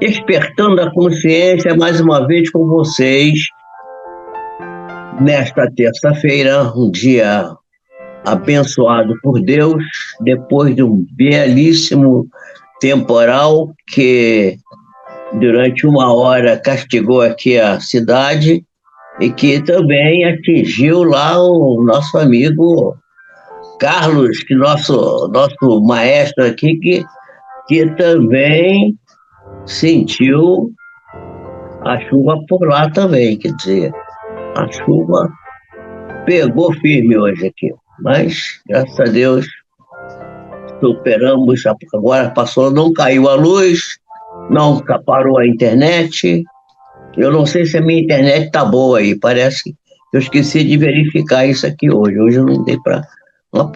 Despertando a consciência mais uma vez com vocês, nesta terça-feira, um dia abençoado por Deus, depois de um belíssimo temporal que durante uma hora castigou aqui a cidade e que também atingiu lá o nosso amigo Carlos, que nosso maestro aqui, que também sentiu a chuva por lá também, quer dizer, a chuva pegou firme hoje aqui, mas graças a Deus superamos, agora passou, não caiu a luz, não parou a internet. Eu não sei se a minha internet está boa aí, parece que eu esqueci de verificar isso aqui hoje. Hoje eu não dei para.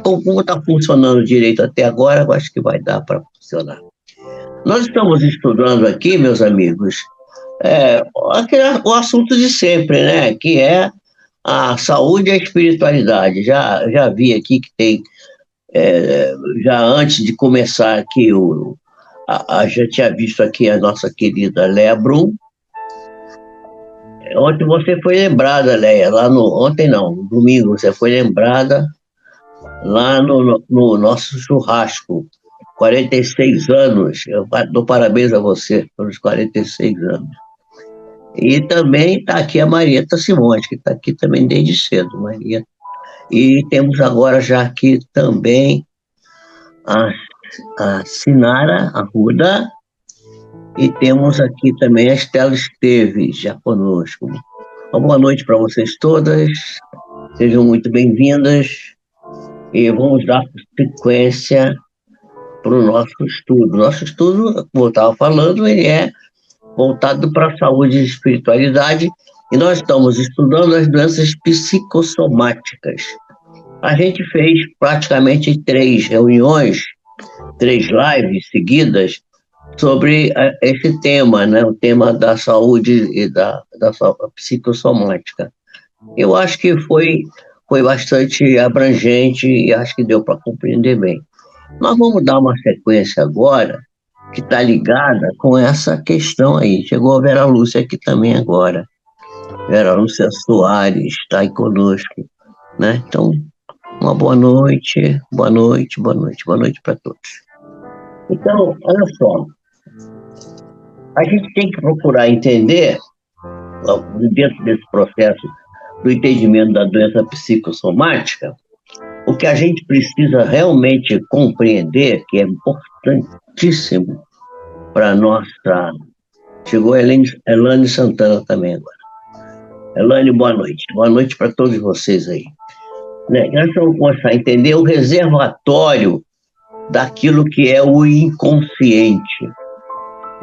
Como está funcionando direito até agora, eu acho que vai dar para funcionar. Nós estamos estudando aqui, meus amigos, o assunto de sempre, né? Que é a saúde e a espiritualidade. Já vi aqui que tem, já antes de começar aqui, já tinha visto aqui a nossa querida Léa Brum. Ontem você foi lembrada, Léa, ontem não, no domingo você foi lembrada lá no nosso churrasco, 46 anos, eu dou parabéns a você pelos 46 anos. E também está aqui a Marieta Simões, que está aqui também desde cedo, Marieta. E temos agora já aqui também a Sinara Arruda, e temos aqui também a Estela Esteves, já conosco. Uma boa noite para vocês todas, sejam muito bem-vindas, e vamos dar sequência para o nosso estudo. Nosso estudo, como eu estava falando, ele é voltado para a saúde e espiritualidade, e nós estamos estudando as doenças psicossomáticas. A gente fez praticamente 3 reuniões, 3 lives seguidas, sobre esse tema, né? O tema da saúde e da psicossomática. Eu acho que foi bastante abrangente e acho que deu para compreender bem. Nós vamos dar uma sequência agora, que está ligada com essa questão aí. Chegou a Vera Lúcia aqui também agora. Vera Lúcia Soares está aí conosco, né? Então, uma boa noite para todos. Então, olha só, a gente tem que procurar entender, dentro desse processo do entendimento da doença psicossomática, o que a gente precisa realmente compreender, que é importantíssimo para nossa... Chegou a Elane Santana também agora. Elane, boa noite. Boa noite para todos vocês aí. Nós vamos começar a entender o reservatório daquilo que é o inconsciente.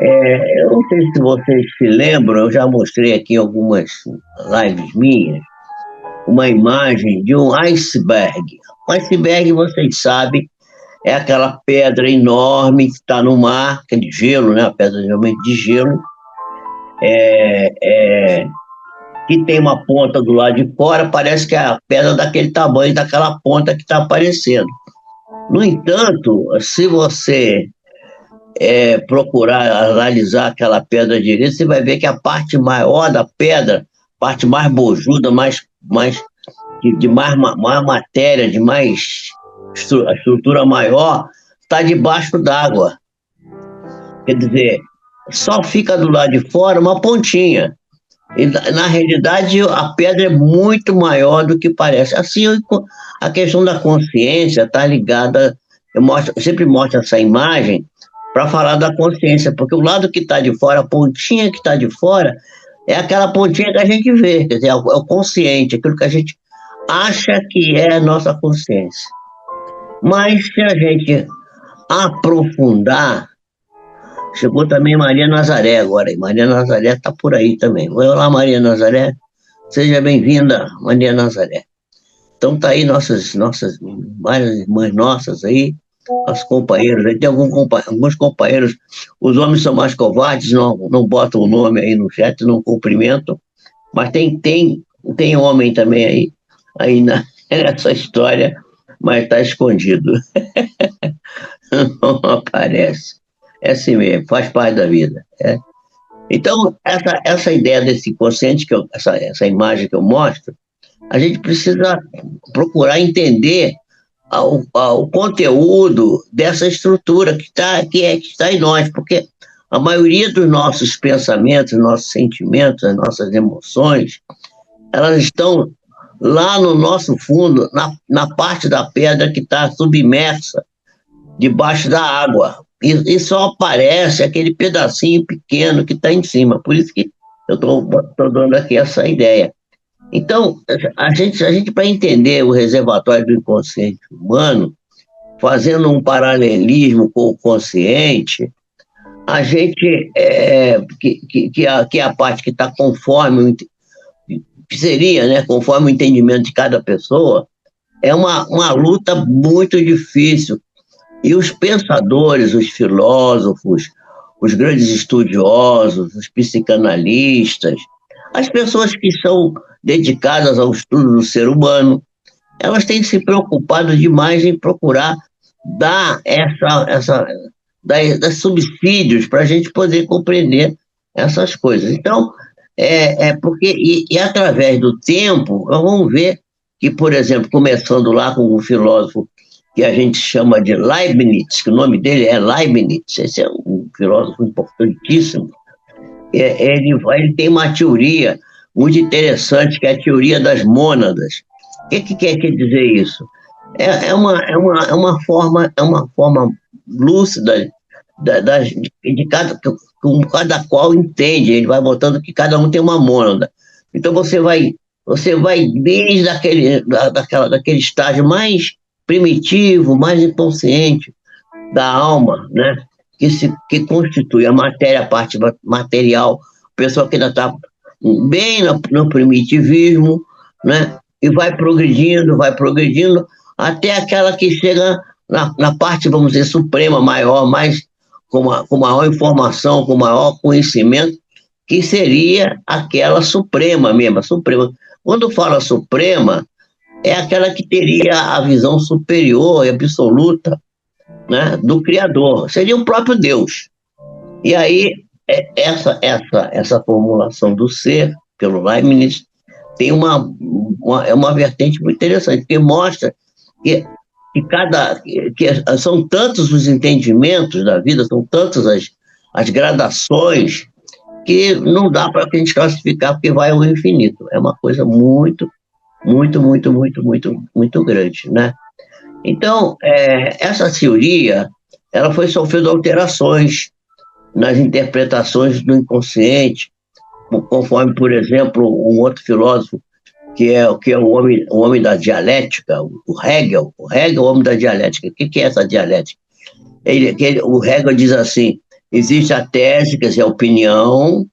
Eu não sei se vocês se lembram, eu já mostrei aqui em algumas lives minhas, uma imagem de um iceberg. O iceberg, vocês sabem, é aquela pedra enorme que está no mar, aquele gelo, né? A pedra geralmente de gelo, que tem uma ponta do lado de fora, parece que é a pedra daquele tamanho, daquela ponta que está aparecendo. No entanto, se você procurar analisar aquela pedra direito, você vai ver que a parte maior da pedra, parte mais bojuda, de mais matéria, de mais a estrutura maior, está debaixo d'água. Quer dizer, só fica do lado de fora uma pontinha. E, na realidade, a pedra é muito maior do que parece. Assim, a questão da consciência está ligada, eu sempre mostro essa imagem para falar da consciência, porque o lado que está de fora, a pontinha que está de fora, é aquela pontinha que a gente vê, quer dizer, é o consciente, aquilo que a gente acha que é a nossa consciência. Mas se a gente aprofundar, chegou também Maria Nazaré agora, e Maria Nazaré está por aí também. Olá, Maria Nazaré, seja bem-vinda, Maria Nazaré. Então tá aí várias irmãs nossas aí, nossos companheiros, aí tem alguns companheiros, os homens são mais covardes, não botam o nome aí no chat, não cumprimentam, mas tem homem também aí nessa história, mas está escondido. Não aparece. É assim mesmo, faz parte da vida. Então, essa ideia desse inconsciente, essa imagem que eu mostro, a gente precisa procurar entender o conteúdo dessa estrutura que está em nós, porque a maioria dos nossos pensamentos, nossos sentimentos, as nossas emoções, elas estão lá no nosso fundo, na parte da pedra que está submersa, debaixo da água. E só aparece aquele pedacinho pequeno que está em cima. Por isso que eu estou dando aqui essa ideia. Então, a gente para entender o reservatório do inconsciente humano, fazendo um paralelismo com o consciente, a gente, que é a parte que está conforme, que seria, né, conforme o entendimento de cada pessoa, é uma luta muito difícil. E os pensadores, os filósofos, os grandes estudiosos, os psicanalistas, as pessoas que são dedicadas ao estudo do ser humano, elas têm se preocupado demais em procurar dar dar subsídios para a gente poder compreender essas coisas. Então, porque, e através do tempo, nós vamos ver que, por exemplo, começando lá com um filósofo que a gente chama de Leibniz, que o nome dele é Leibniz, esse é um filósofo importantíssimo, ele tem uma teoria muito interessante, que é a teoria das mônadas. O que quer dizer isso? É uma forma lúcida de cada qual entende, ele vai botando que cada um tem uma mônada. Então você vai desde daquele estágio mais primitivo, mais inconsciente da alma, né? Que constitui a matéria, a parte material, o pessoal que ainda está bem no primitivismo, né? E vai progredindo, até aquela que chega na parte, vamos dizer, suprema, maior, com maior informação, com maior conhecimento, que seria aquela suprema mesmo, a suprema. Quando fala suprema, é aquela que teria a visão superior e absoluta, né, do Criador, seria o próprio Deus. E aí, essa formulação do ser, pelo Leibniz, tem uma vertente muito interessante, porque mostra que são tantos os entendimentos da vida, são tantas as gradações, que não dá para a gente classificar, porque vai ao infinito. É uma coisa muito, muito, muito, muito, muito, muito grande, né? Então, essa teoria, ela foi sofrendo alterações nas interpretações do inconsciente, conforme, por exemplo, um outro filósofo, que é o homem da dialética, o Hegel. O Hegel é o homem da dialética. O que é essa dialética? O Hegel diz assim: existe a tese, quer dizer, a opinião,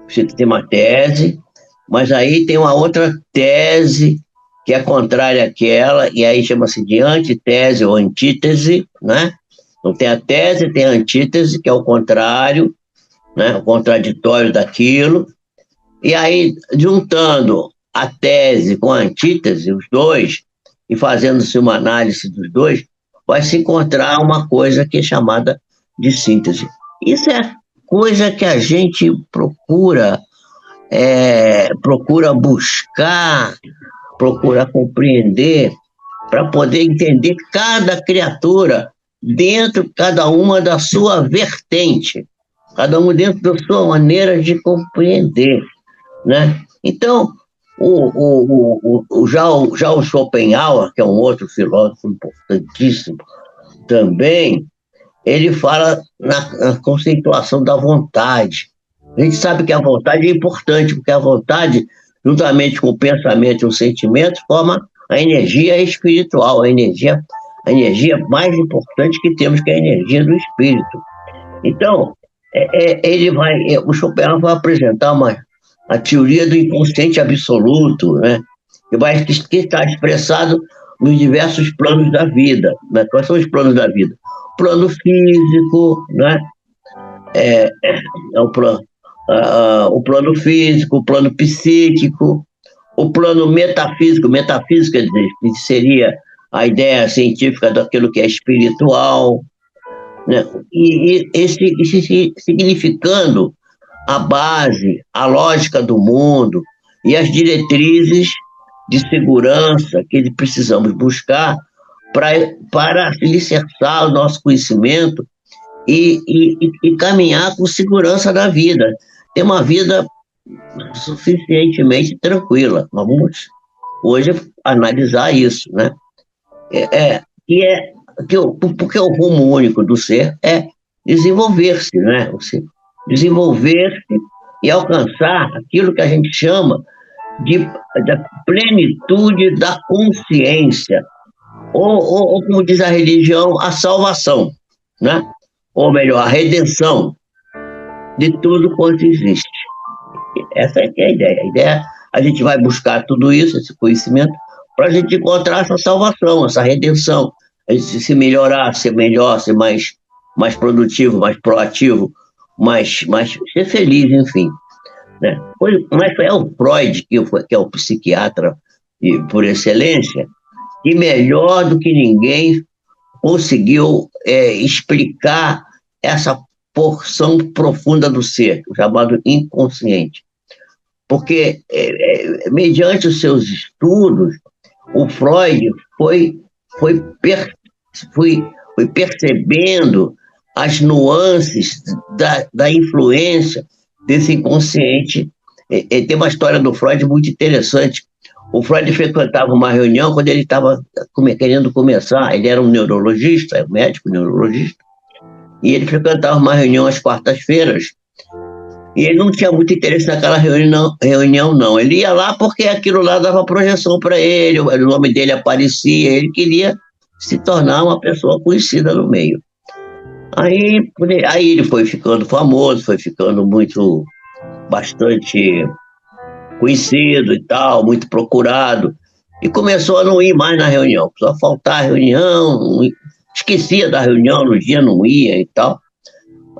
você tem uma tese, mas aí tem uma outra tese que é contrária àquela, e aí chama-se de antitese ou antítese, né? Então tem a tese, tem a antítese, que é o contrário, né? O contraditório daquilo, e aí juntando a tese com a antítese, os dois, e fazendo-se uma análise dos dois, vai se encontrar uma coisa que é chamada de síntese. Isso é coisa que a gente procura buscar, procura compreender, para poder entender cada criatura dentro, cada uma da sua vertente, cada um dentro da sua maneira de compreender, né? Então, já o Schopenhauer, que é um outro filósofo importantíssimo também, ele fala na conceituação da vontade. A gente sabe que a vontade é importante, porque a vontade, juntamente com o pensamento e o sentimento, forma a energia espiritual, a energia mais importante que temos, que é a energia do espírito. Então, o Schopenhauer vai apresentar a teoria do inconsciente absoluto, né? Que está expressado nos diversos planos da vida. Né? Quais são os planos da vida? O plano físico, né? O plano físico, o plano psíquico, o plano metafísico. Metafísico, quer dizer, que seria a ideia científica daquilo que é espiritual, né? E esse significando a base, a lógica do mundo e as diretrizes de segurança que precisamos buscar para alicerçar o nosso conhecimento e caminhar com segurança da vida. Ter uma vida suficientemente tranquila. Vamos hoje analisar isso, né? Porque o rumo único do ser é desenvolver-se, né? Você desenvolver-se e alcançar aquilo que a gente chama da plenitude da consciência, ou como diz a religião, a salvação, né? Ou melhor, a redenção de tudo quanto existe. Essa é a ideia. A ideia é a gente vai buscar tudo isso, esse conhecimento, para a gente encontrar essa salvação, essa redenção. A gente se melhorar, ser melhor, ser mais produtivo, mais proativo, mais ser feliz, enfim. Né? Mas é o Freud, que é o psiquiatra por excelência, que melhor do que ninguém conseguiu explicar essa porção profunda do ser, chamado inconsciente. Porque, mediante os seus estudos, o Freud foi percebendo as nuances da influência desse inconsciente. Tem uma história do Freud muito interessante. O Freud frequentava uma reunião quando ele estava querendo começar. Ele era um neurologista, um médico neurologista, e ele frequentava uma reunião às quartas-feiras. E ele não tinha muito interesse naquela reunião, não. Ele ia lá porque aquilo lá dava projeção para ele, o nome dele aparecia, ele queria se tornar uma pessoa conhecida no meio. Aí ele foi ficando famoso, foi ficando bastante conhecido e tal, muito procurado, e começou a não ir mais na reunião, só faltar a reunião, esquecia da reunião, no dia não ia e tal.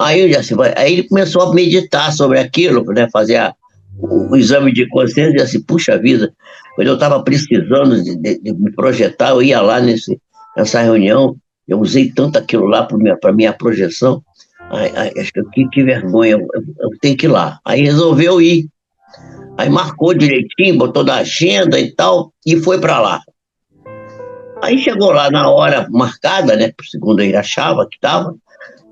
Aí ele começou a meditar sobre aquilo, né, fazer o exame de consciência, e assim, puxa vida, quando eu estava precisando de me projetar, eu ia lá nessa reunião, eu usei tanto aquilo lá para minha projeção, acho que vergonha, eu tenho que ir lá. Aí resolveu ir. Aí marcou direitinho, botou na agenda e tal, e foi para lá. Aí chegou lá na hora marcada, né, segundo ele achava que estava,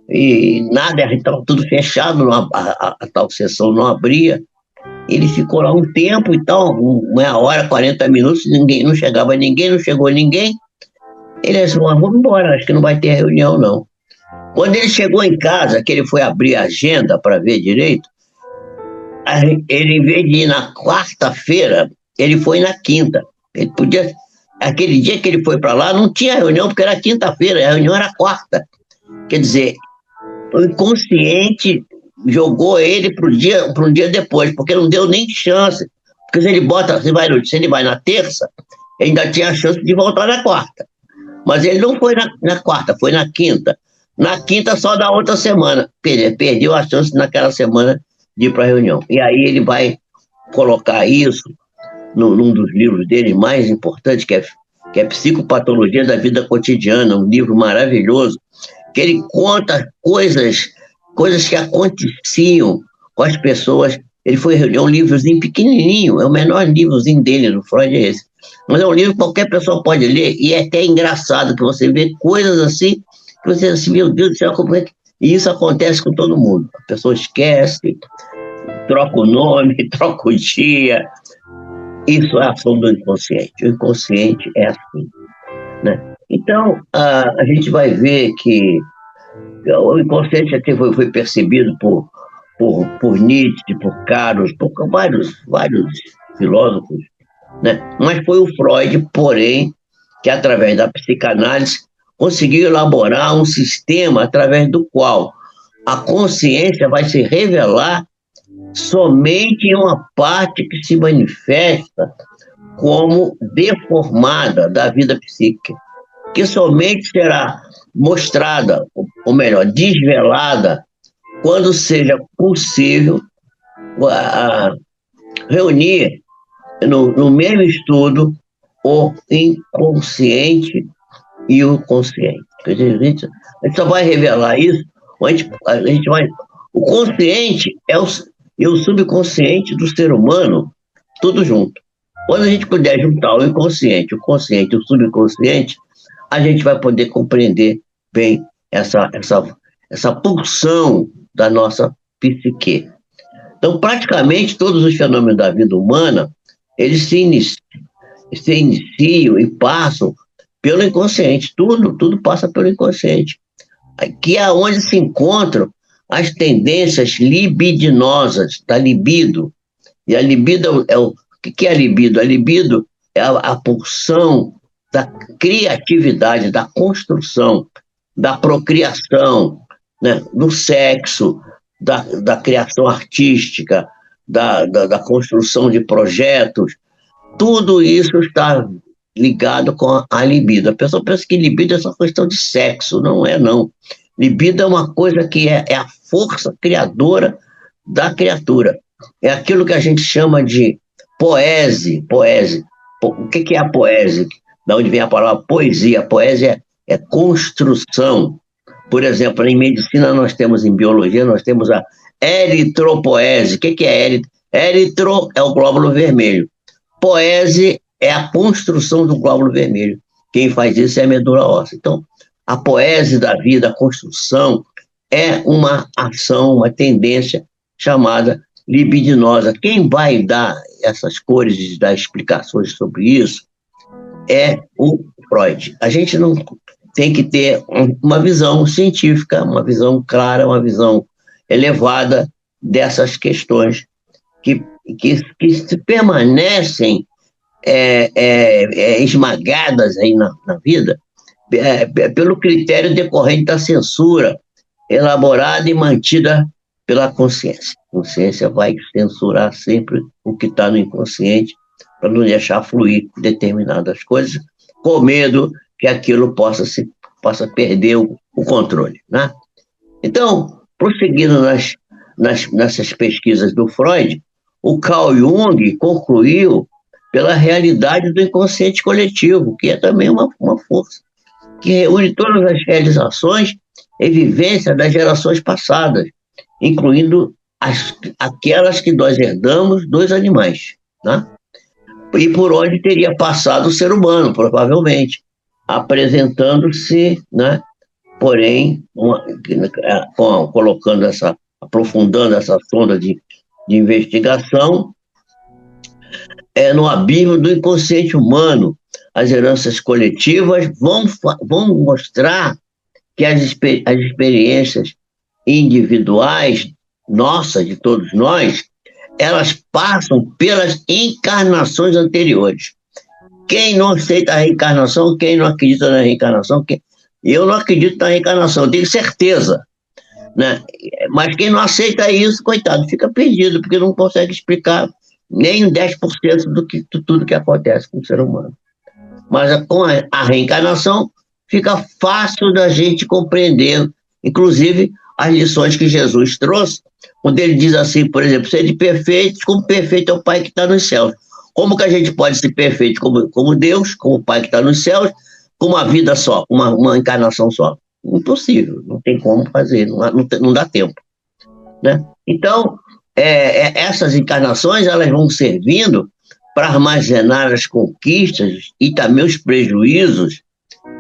e nada, estava tudo fechado, a tal sessão não abria. Ele ficou lá um tempo e tal, meia hora, 40 minutos, não chegava ninguém, não chegou ninguém. Ele disse, vamos embora, acho que não vai ter reunião, não. Quando ele chegou em casa, que ele foi abrir a agenda para ver direito, ele, em vez de ir na quarta-feira, ele foi na quinta. Ele podia... Aquele dia que ele foi para lá, não tinha reunião, porque era quinta-feira, a reunião era quarta. Quer dizer, o inconsciente jogou ele para um dia depois, porque não deu nem chance. Porque se ele vai na terça, ele ainda tinha a chance de voltar na quarta. Mas ele não foi na quarta, foi na quinta. Na quinta, só da outra semana. Perdeu a chance naquela semana de ir para a reunião. E aí ele vai colocar isso num dos livros dele mais importantes, que é Psicopatologia da Vida Cotidiana, um livro maravilhoso, que ele conta coisas que aconteciam com as pessoas. Ele é um livrozinho pequenininho, é o menor livrozinho dele, do Freud é esse. Mas é um livro que qualquer pessoa pode ler, e é até engraçado que você vê coisas assim, que você assim, meu Deus do céu, como é que... E isso acontece com todo mundo. A pessoa esquece, troca o nome, troca o dia. Isso é a ação do inconsciente. O inconsciente é assim, né? Então, a gente vai ver que o inconsciente até foi percebido por Nietzsche, por Caros, por vários filósofos, né? Mas foi o Freud, porém, que através da psicanálise conseguiu elaborar um sistema através do qual a consciência vai se revelar somente em uma parte que se manifesta como deformada da vida psíquica, que somente será mostrada, ou melhor, desvelada, quando seja possível reunir no mesmo estudo o inconsciente e o consciente. Quer dizer, a gente só vai revelar isso, a gente vai... O consciente e o subconsciente do ser humano, tudo junto. Quando a gente puder juntar o inconsciente, o consciente e o subconsciente, a gente vai poder compreender bem essa pulsão da nossa psique. Então, praticamente todos os fenômenos da vida humana, eles se iniciam e passam pelo inconsciente. Tudo passa pelo inconsciente. Que é onde se encontram as tendências libidinosas da libido. E a libido o que é a libido? A libido é a pulsão da criatividade, da construção, da procriação, né? Do sexo, da criação artística, da construção de projetos. Tudo isso está ligado com a libido. A pessoa pensa que libido é só questão de sexo. Não é, não. Libido é uma coisa que é a força criadora da criatura. É aquilo que a gente chama de poese. O que é a poese? Da onde vem a palavra poesia? A poesia é construção. Por exemplo, em medicina nós temos, em biologia, nós temos a eritropoese. O que é eritro? Eritro é o glóbulo vermelho. Poese é a construção do glóbulo vermelho. Quem faz isso é a medula óssea. Então, a poese da vida, a construção, é uma ação, uma tendência chamada libidinosa. Quem vai dar essas cores, dar explicações sobre isso, é o Freud. A gente não tem que ter uma visão científica, uma visão clara, uma visão elevada dessas questões que se permanecem esmagadas aí na vida pelo critério decorrente da censura elaborada e mantida pela consciência. A consciência vai censurar sempre o que está no inconsciente para não deixar fluir determinadas coisas, com medo que aquilo possa perder o controle, né? Então, prosseguindo nessas pesquisas do Freud, o Carl Jung concluiu pela realidade do inconsciente coletivo, que é também uma força, que reúne todas as realizações e vivências das gerações passadas, incluindo aquelas que nós herdamos dos animais, né? E por onde teria passado o ser humano, provavelmente, apresentando-se, né? Porém, aprofundando essa sonda de investigação, no abismo do inconsciente humano, as heranças coletivas vão mostrar que as experiências individuais, nossas, de todos nós, elas passam pelas encarnações anteriores. Quem não aceita a reencarnação, quem não acredita na reencarnação, eu não acredito na reencarnação, eu tenho certeza, né? Mas quem não aceita isso, coitado, fica perdido, porque não consegue explicar nem 10% de tudo que acontece com o ser humano. Mas com a reencarnação, fica fácil da gente compreender, inclusive, as lições que Jesus trouxe, quando ele diz assim, por exemplo, sede perfeitos, como perfeito é o Pai que está nos céus. Como que a gente pode ser perfeito como Deus, como o Pai que está nos céus, com uma vida só, uma encarnação só? Impossível, não tem como fazer, não dá tempo, né? Então, essas encarnações, elas vão servindo para armazenar as conquistas e também os prejuízos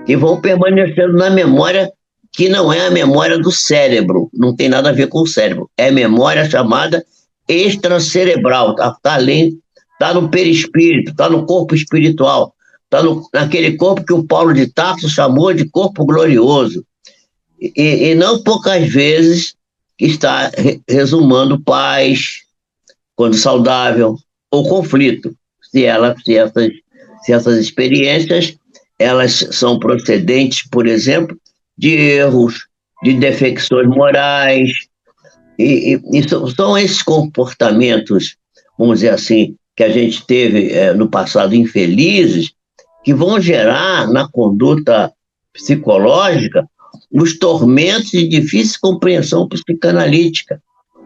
que vão permanecendo na memória, que não é a memória do cérebro, não tem nada a ver com o cérebro, é a memória chamada extracerebral, está além, está no perispírito, está no corpo espiritual, está naquele corpo que o Paulo de Tarso chamou de corpo glorioso, e não poucas vezes está resumando paz, quando saudável, ou conflito, se essas experiências elas são procedentes, por exemplo, de erros, de defecções morais, e são esses comportamentos, vamos dizer assim, que a gente teve no passado infelizes, que vão gerar na conduta psicológica os tormentos de difícil compreensão psicanalítica,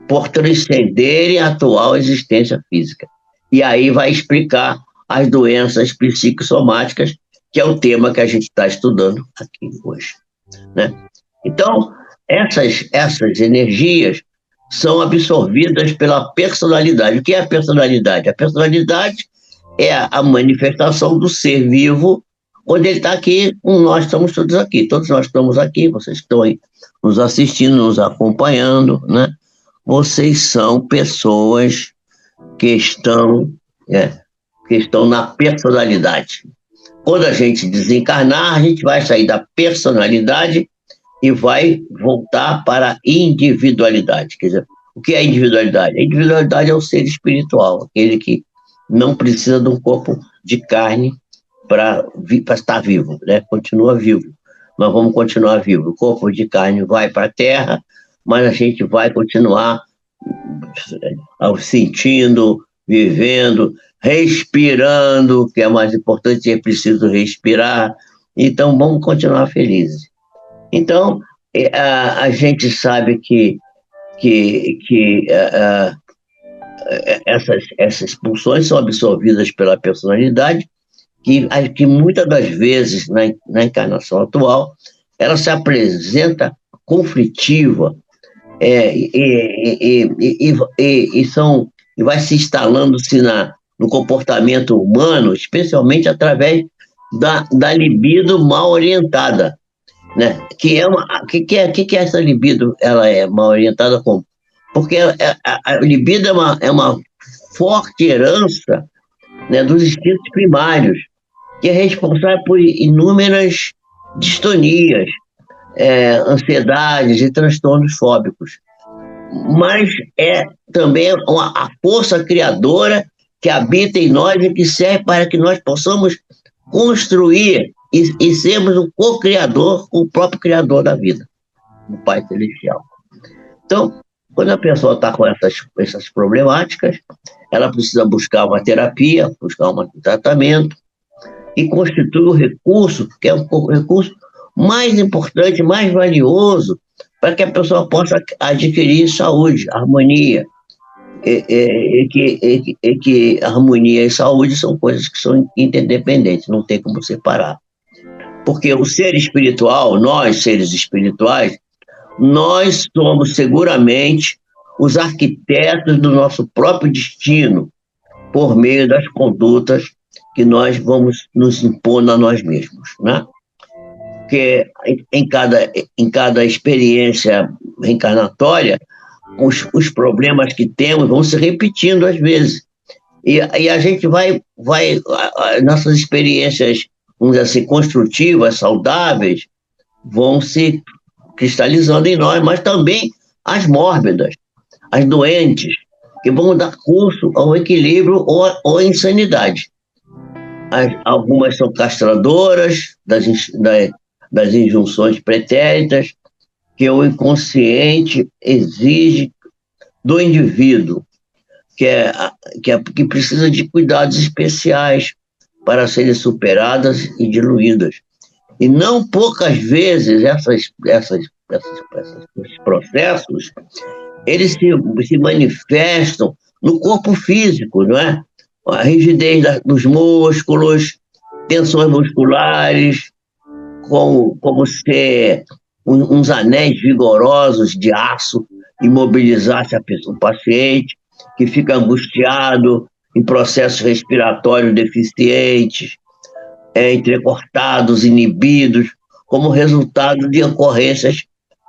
por transcenderem a atual existência física. E aí vai explicar as doenças psicossomáticas, que é o tema que a gente está estudando aqui hoje, né? Então, essas energias são absorvidas pela personalidade. O que é a personalidade? A personalidade é a manifestação do ser vivo, onde ele está aqui, nós estamos todos aqui. Todos nós estamos aqui, vocês estão aí nos assistindo, nos acompanhando, né? Vocês são pessoas que estão, que estão na personalidade. Quando a gente desencarnar, a gente vai sair da personalidade e vai voltar para a individualidade. Quer dizer, o que é a individualidade? A individualidade é o ser espiritual, aquele que não precisa de um corpo de carne para estar vivo, né? Continua vivo. Nós vamos continuar vivo. O corpo de carne vai para a Terra, mas a gente vai continuar sentindo, vivendo, respirando, que é mais importante, é preciso respirar. Então, vamos continuar felizes. Então, a gente sabe que essas pulsões são absorvidas pela personalidade, que muitas das vezes, na encarnação atual, ela se apresenta conflitiva, e vai se instalando-se no comportamento humano, especialmente através da libido mal orientada, né? Que é essa libido? Ela é mal orientada como? Porque a libido é uma forte herança, né, dos instintos primários, que é responsável por inúmeras distonias, ansiedades e transtornos fóbicos. Mas é também a força criadora que habita em nós e que serve para que nós possamos construir e sermos o co-criador, o próprio criador da vida, o Pai Celestial. Então, quando a pessoa está com essas problemáticas, ela precisa buscar uma terapia, buscar um tratamento, e constitui o recurso, que é o recurso mais importante, mais valioso, para que a pessoa possa adquirir saúde, harmonia. Que harmonia e saúde são coisas que são interdependentes, não tem como separar. Porque o ser espiritual, nós, seres espirituais, nós somos seguramente os arquitetos do nosso próprio destino, por meio das condutas que nós vamos nos impor a nós mesmos, né? Porque em cada experiência reencarnatória, os problemas que temos vão se repetindo às vezes. E a gente nossas experiências, vamos dizer assim, construtivas, saudáveis, vão se cristalizando em nós, mas também as mórbidas, as doentes, que vão dar curso ao equilíbrio ou à insanidade. Algumas são castradoras das injunções pretéritas que o inconsciente exige do indivíduo, que precisa de cuidados especiais para serem superadas e diluídas. E não poucas vezes esses processos, eles se manifestam no corpo físico, não é? A rigidez dos músculos, tensões musculares, como se uns anéis vigorosos de aço imobilizasse o paciente, que fica angustiado, em processos respiratórios deficientes, entrecortados, inibidos, como resultado de ocorrências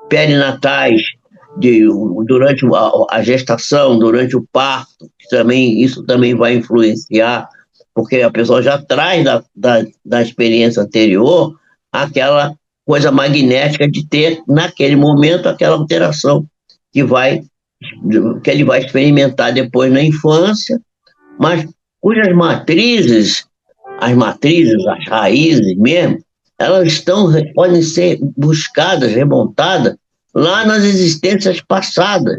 perinatais, durante a gestação, durante o parto, isso também vai influenciar, porque a pessoa já traz da experiência anterior aquela coisa magnética de ter, naquele momento, aquela alteração que ele vai experimentar depois na infância, mas cujas matrizes, as raízes mesmo, elas podem ser buscadas, remontadas lá nas existências passadas,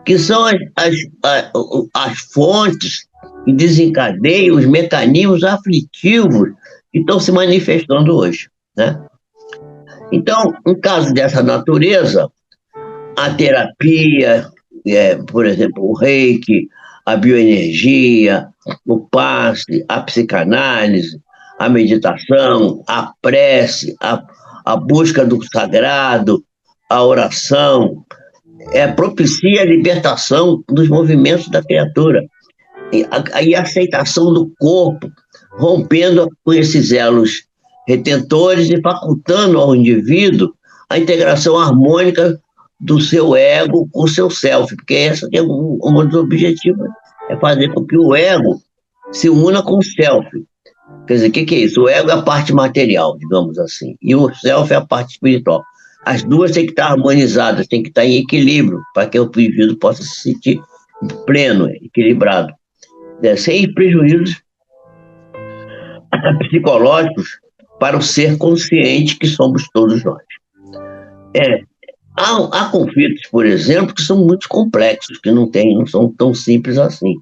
que são as fontes que desencadeiam os mecanismos aflitivos que estão se manifestando hoje, né? Então, em caso dessa natureza, a terapia, por exemplo, o reiki, a bioenergia, o passe, a psicanálise, a meditação, a prece, a busca do sagrado, a oração, propicia a libertação dos movimentos da criatura e a aceitação do corpo, rompendo com esses elos retentores e facultando ao indivíduo a integração harmônica do seu ego com o seu self, porque esse é um dos objetivos, é fazer com que o ego se una com o self. Quer dizer, o que é isso? O ego é a parte material, digamos assim, e o self é a parte espiritual. As duas têm que estar harmonizadas, têm que estar em equilíbrio, para que o indivíduo possa se sentir pleno, equilibrado, sem prejuízos psicológicos para o ser consciente que somos todos nós. Há conflitos, por exemplo, que são muito complexos, que não são tão simples assim,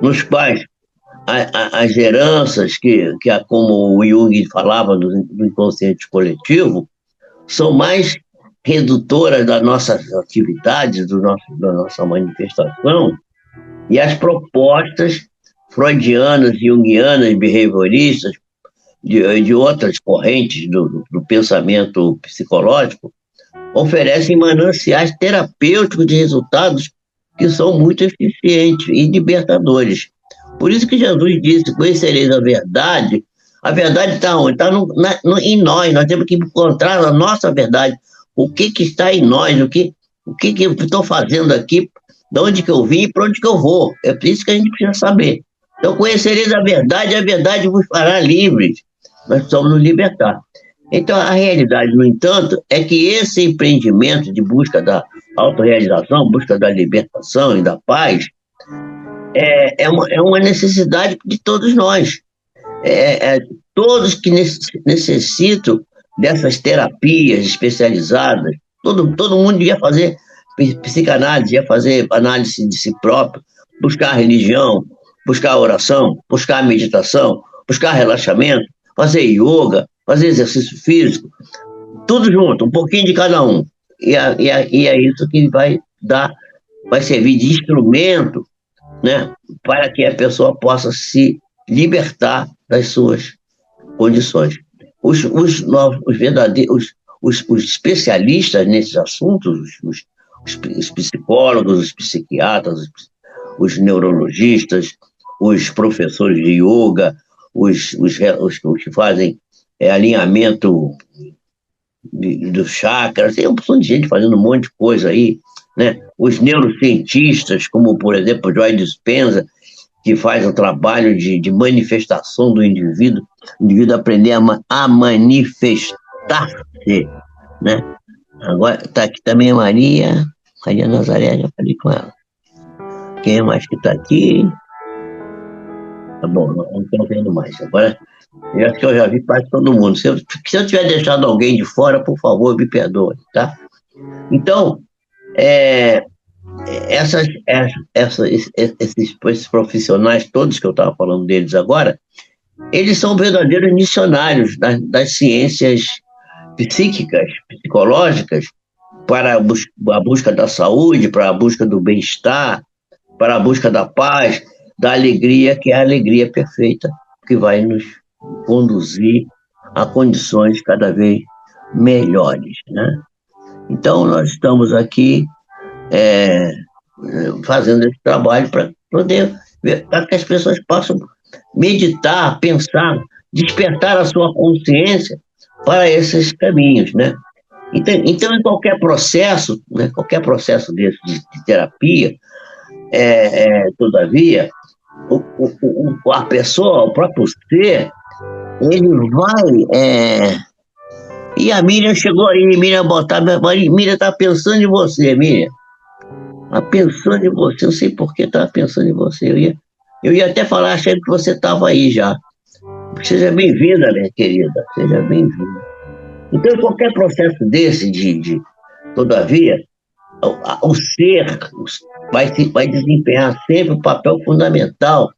nos quais as heranças, como o Jung falava do inconsciente coletivo, são mais redutoras das nossas atividades, da nossa manifestação, e as propostas freudianas, junguianas, behavioristas, de outras correntes do pensamento psicológico, oferecem mananciais terapêuticos de resultados que são muito eficientes e libertadores. Por isso que Jesus disse: conhecereis a verdade. A verdade está onde? Está em nós. Nós temos que encontrar a nossa verdade. O que está em nós? O que eu estou fazendo aqui? De onde que eu vim e para onde que eu vou? É por isso que a gente precisa saber. Então, conhecereis a verdade vos fará livres. Nós precisamos nos libertar. Então, a realidade, no entanto, é que esse empreendimento de busca da autorrealização, busca da libertação e da paz, é uma necessidade de todos nós. Todos que necessitam dessas terapias especializadas, todo mundo devia fazer psicanálise, devia fazer análise de si próprio, buscar religião, buscar oração, buscar meditação, buscar relaxamento, fazer yoga, fazer exercício físico, tudo junto, um pouquinho de cada um. E é isso que vai servir de instrumento, né, para que a pessoa possa se libertar das suas condições. Os especialistas nesses assuntos, os psicólogos, os psiquiatras, os neurologistas, os professores de yoga, os que fazem alinhamento dos chakras, tem uma opção de gente fazendo um monte de coisa aí, né? Os neurocientistas, como, por exemplo, o Joy Dispenza, que faz um trabalho de manifestação do indivíduo, o indivíduo aprender a manifestar-se, né? Agora está aqui também a Maria Nazaré, já falei com ela. Quem é mais que está aqui? Tá bom, não estou vendo mais. Agora, eu acho que eu já vi quase todo mundo. Se eu tiver deixado alguém de fora, por favor, me perdoe, tá? Então, esses profissionais todos que eu estava falando deles agora, eles são verdadeiros missionários das ciências psíquicas, psicológicas, para a busca da saúde, para a busca do bem-estar, para a busca da paz, da alegria, que é a alegria perfeita, que vai nos conduzir a condições cada vez melhores, né? Então, nós estamos aqui fazendo esse trabalho para poder ver, para que as pessoas possam meditar, pensar, despertar a sua consciência para esses caminhos, né? Então, em qualquer processo, né, qualquer processo desse de terapia, todavia, a pessoa, o próprio ser, ele vai... E a Miriam chegou aí, Miriam está pensando em você, Miriam. Está pensando em você, não sei por que estava pensando em você. Eu ia até falar, achando que você estava aí já. Seja bem-vinda, minha querida, seja bem-vinda. Então, em qualquer processo desse, todavia, o ser vai desempenhar sempre um papel fundamental,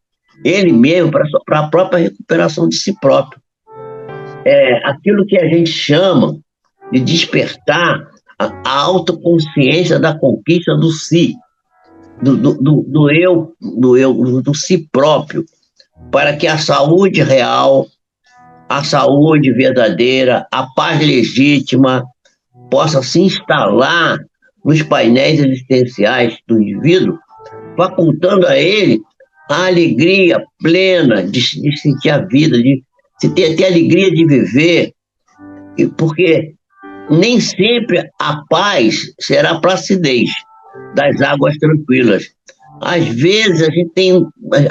ele mesmo, para a própria recuperação de si próprio. Aquilo que a gente chama de despertar a autoconsciência da conquista do si, do eu, do si próprio, para que a saúde real, a saúde verdadeira, a paz legítima possa se instalar nos painéis existenciais do indivíduo, facultando a ele a alegria plena de sentir a vida, de ter alegria de viver, porque nem sempre a paz será placidez das águas tranquilas. Às vezes a gente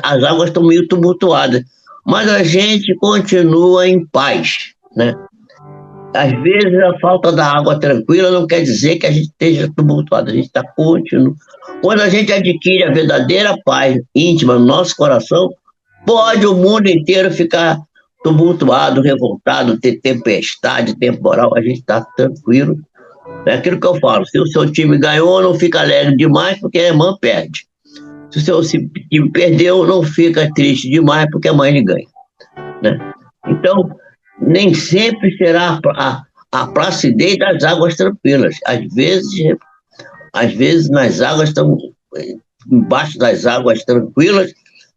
as águas estão meio tumultuadas, mas a gente continua em paz, né? Às vezes a falta da água tranquila não quer dizer que a gente esteja tumultuado, a gente está continuo. Quando a gente adquire a verdadeira paz íntima no nosso coração, pode o mundo inteiro ficar tumultuado, revoltado, ter tempestade, temporal, a gente está tranquilo. É aquilo que eu falo, se o seu time ganhou, não fica alegre demais porque a irmã perde. Se o seu time perdeu, não fica triste demais porque a mãe lhe ganha, né? Então, nem sempre será a placidez das águas tranquilas. Às vezes nas águas embaixo das águas tranquilas,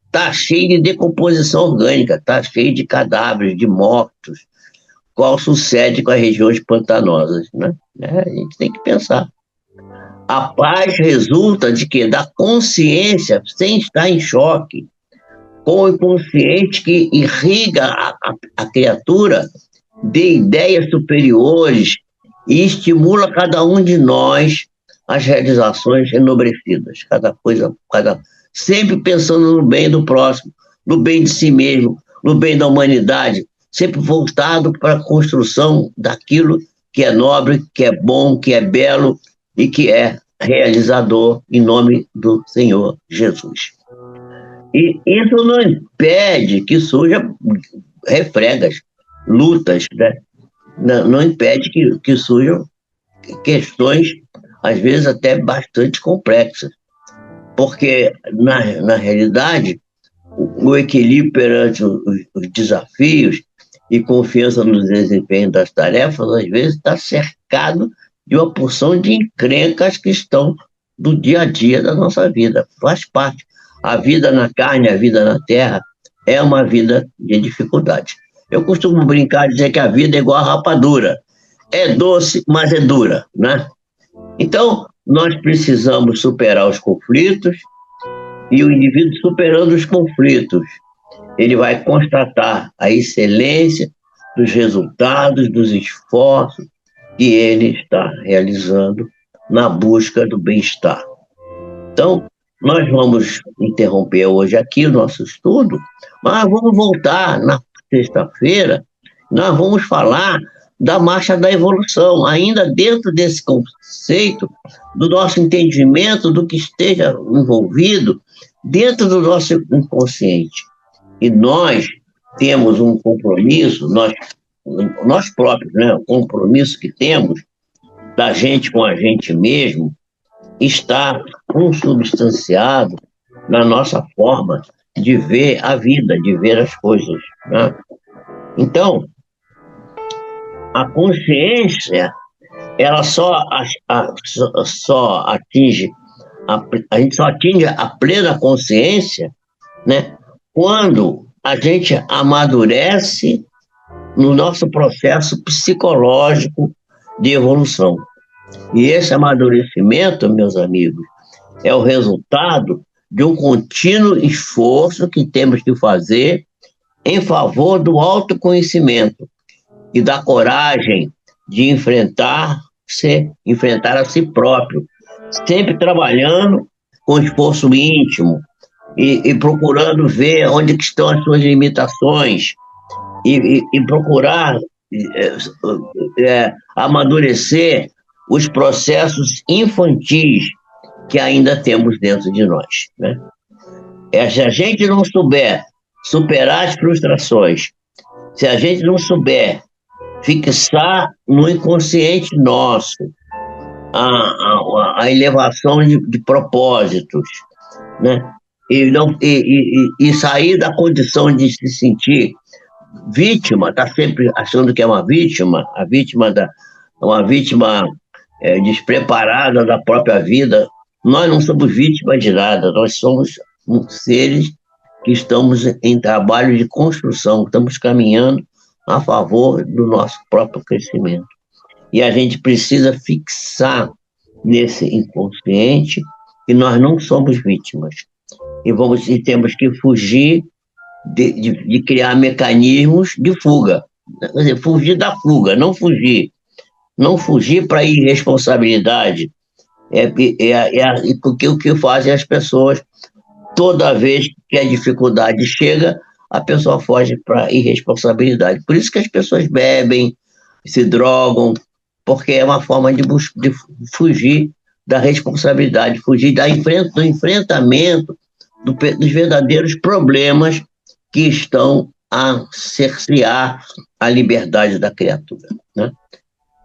está cheio de decomposição orgânica, está cheio de cadáveres, de mortos, qual sucede com as regiões pantanosas, né? A gente tem que pensar. A paz resulta de quê? Da consciência, sem estar em choque, com o inconsciente que irriga a criatura de ideias superiores e estimula cada um de nós as realizações enobrecidas, sempre pensando no bem do próximo, no bem de si mesmo, no bem da humanidade, sempre voltado para a construção daquilo que é nobre, que é bom, que é belo e que é realizador em nome do Senhor Jesus. E isso não impede que surja refregas, lutas, né? Não impede que surjam questões, às vezes até bastante complexas, porque, na realidade, o equilíbrio perante os desafios e confiança no desempenho das tarefas, às vezes está cercado de uma porção de encrencas que estão do dia a dia da nossa vida, faz parte. A vida na carne, a vida na terra, é uma vida de dificuldade. Eu costumo brincar e dizer que a vida é igual a rapadura. É doce, mas é dura, né? Então, nós precisamos superar os conflitos, e o indivíduo superando os conflitos, ele vai constatar a excelência dos resultados, dos esforços que ele está realizando na busca do bem-estar. Então, nós vamos interromper hoje aqui o nosso estudo, mas vamos voltar na sexta-feira, nós vamos falar da marcha da evolução, ainda dentro desse conceito, do nosso entendimento do que esteja envolvido dentro do nosso inconsciente. E nós temos um compromisso, nós próprios, né, o compromisso que temos da gente com a gente mesmo, está consubstanciado na nossa forma de ver a vida, de ver as coisas, né? Então, a consciência, ela só atinge, a gente só atinge a plena consciência, né, quando a gente amadurece no nosso processo psicológico de evolução. E esse amadurecimento, meus amigos, é o resultado de um contínuo esforço que temos que fazer em favor do autoconhecimento e da coragem de enfrentar a si próprio, sempre trabalhando com esforço íntimo e procurando ver onde que estão as suas limitações e procurar amadurecer os processos infantis que ainda temos dentro de nós, né? Se a gente não souber superar as frustrações, se a gente não souber fixar no inconsciente nosso a elevação de propósitos, né? E sair da condição de se sentir vítima, está sempre achando que é uma vítima despreparada da própria vida. Nós não somos vítimas de nada, nós somos seres que estamos em trabalho de construção, estamos caminhando a favor do nosso próprio crescimento. E a gente precisa fixar nesse inconsciente e nós não somos vítimas. E temos que fugir de criar mecanismos de fuga. Quer dizer, fugir da fuga, não fugir. Não fugir para a irresponsabilidade. Porque o que fazem as pessoas, toda vez que a dificuldade chega, a pessoa foge para a irresponsabilidade. Por isso que as pessoas bebem, se drogam, porque é uma forma de fugir da responsabilidade, fugir do enfrentamento dos verdadeiros problemas que estão a cercear a liberdade da criatura. Né?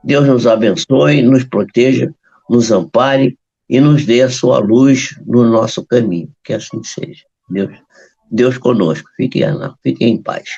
Deus nos abençoe, nos proteja, nos ampare e nos dê a sua luz no nosso caminho. Que assim seja. Deus conosco. Fiquem em paz.